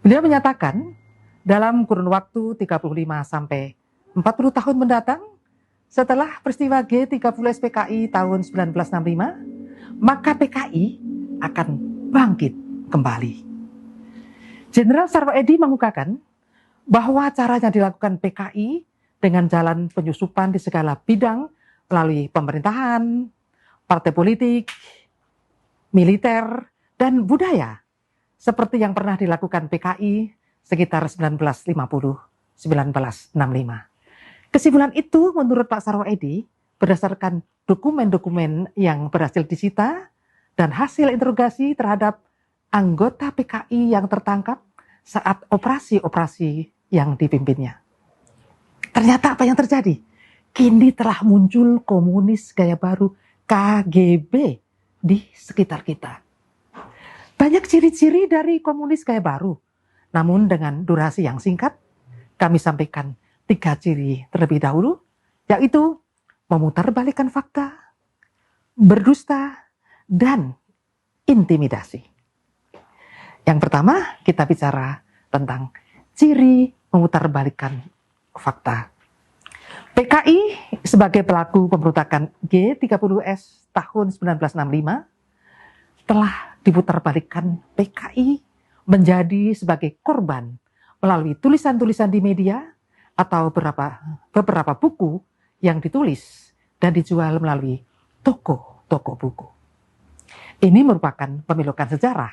Beliau menyatakan dalam kurun waktu 35 sampai 40 tahun mendatang, setelah peristiwa G30 SPKI tahun 1965, maka PKI akan bangkit kembali. Jenderal Sarwoedi mengukakan bahwa caranya dilakukan PKI dengan jalan penyusupan di segala bidang melalui pemerintahan, partai politik, militer, dan budaya, seperti yang pernah dilakukan PKI sekitar 1950-1965. Kesimpulan itu menurut Pak Sarwoedi berdasarkan dokumen-dokumen yang berhasil disita dan hasil interogasi terhadap anggota PKI yang tertangkap saat operasi-operasi yang dipimpinnya. Ternyata apa yang terjadi? Kini telah muncul komunis gaya baru KGB di sekitar kita. Banyak ciri-ciri dari komunis gaya baru, namun dengan durasi yang singkat, kami sampaikan 3 ciri terlebih dahulu, yaitu memutarbalikkan fakta, berdusta, dan intimidasi. Yang pertama, kita bicara tentang ciri memutarbalikkan fakta. PKI sebagai pelaku pemberontakan G30S tahun 1965 telah diputarbalikkan PKI menjadi sebagai korban melalui tulisan-tulisan di media atau beberapa buku yang ditulis dan dijual melalui toko-toko buku. Ini merupakan pemilukan sejarah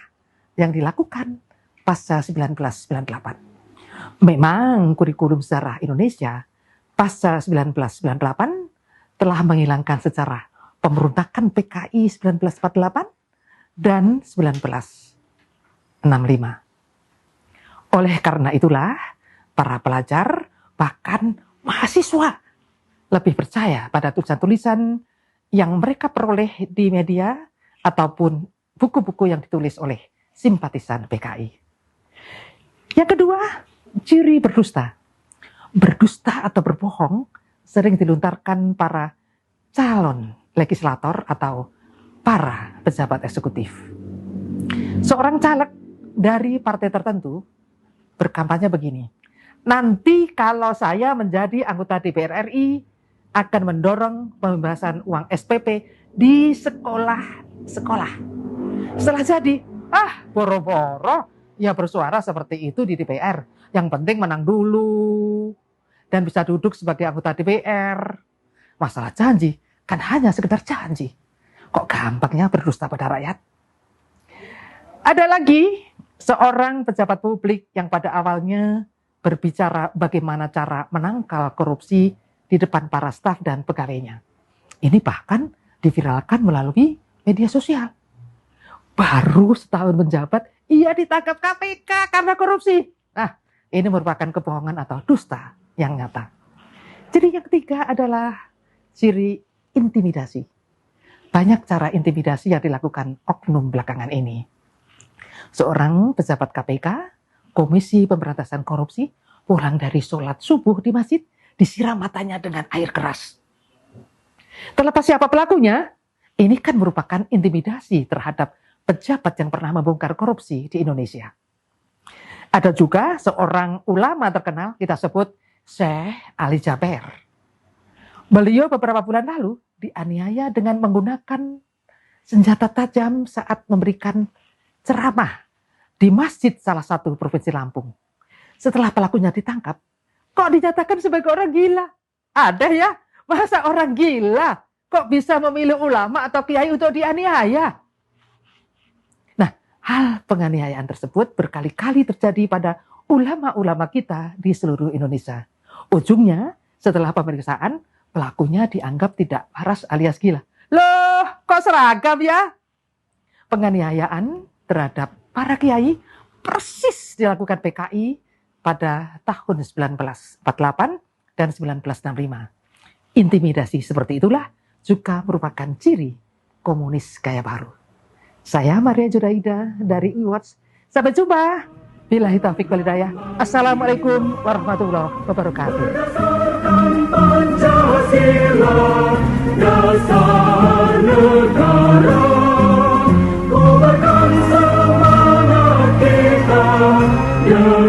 yang dilakukan pasca 1998. Memang kurikulum sejarah Indonesia pasca 1998 telah menghilangkan sejarah pemberontakan PKI 1948 dan 1965. Oleh karena itulah, para pelajar bahkan mahasiswa lebih percaya pada tulisan-tulisan yang mereka peroleh di media ataupun buku-buku yang ditulis oleh simpatisan PKI. Yang kedua, ciri berdusta. Berdusta atau berbohong sering dilontarkan para calon legislator atau para pejabat eksekutif. Seorang caleg dari partai tertentu berkampanye begini, nanti kalau saya menjadi anggota DPR RI akan mendorong pembebasan uang SPP di sekolah-sekolah. Setelah jadi, boro-boro ya bersuara seperti itu di DPR. Yang penting menang dulu dan bisa duduk sebagai anggota DPR. Masalah janji kan hanya sekedar janji. Kok gampangnya berdusta pada rakyat? Ada lagi seorang pejabat publik yang pada awalnya berbicara bagaimana cara menangkal korupsi di depan para staf dan pegawainya. Ini bahkan diviralkan melalui media sosial. Baru setahun menjabat, ia ditangkap KPK karena korupsi. Nah, ini merupakan kebohongan atau dusta yang nyata. Jadi yang ketiga adalah ciri intimidasi. Banyak cara intimidasi yang dilakukan oknum belakangan ini. Seorang pejabat KPK, Komisi Pemberantasan Korupsi, pulang dari sholat subuh di masjid, disiram matanya dengan air keras. Terlepas siapa pelakunya, ini kan merupakan intimidasi terhadap pejabat yang pernah membongkar korupsi di Indonesia. Ada juga seorang ulama terkenal, kita sebut Syekh Ali Jaber. Beliau beberapa bulan lalu dianiaya dengan menggunakan senjata tajam saat memberikan ceramah di masjid salah satu provinsi Lampung. Setelah pelakunya ditangkap, kok dinyatakan sebagai orang gila? Ada ya? Masa orang gila kok bisa memilih ulama atau kiai untuk dianiaya? Nah, hal penganiayaan tersebut berkali-kali terjadi pada ulama-ulama kita di seluruh Indonesia. Ujungnya, setelah pemeriksaan, pelakunya dianggap tidak waras alias gila. Loh, kok seragam ya? Penganiayaan terhadap para kiai persis dilakukan PKI pada tahun 1948 dan 1965. Intimidasi seperti itulah juga merupakan ciri komunis gaya baru. Saya Maria Judaida dari IWatch. Sampai jumpa. Billahi taufiq wal hidayah. Assalamualaikum warahmatullahi wabarakatuh. Pancasila, dasar negara, kobarkan semangat kita. Ya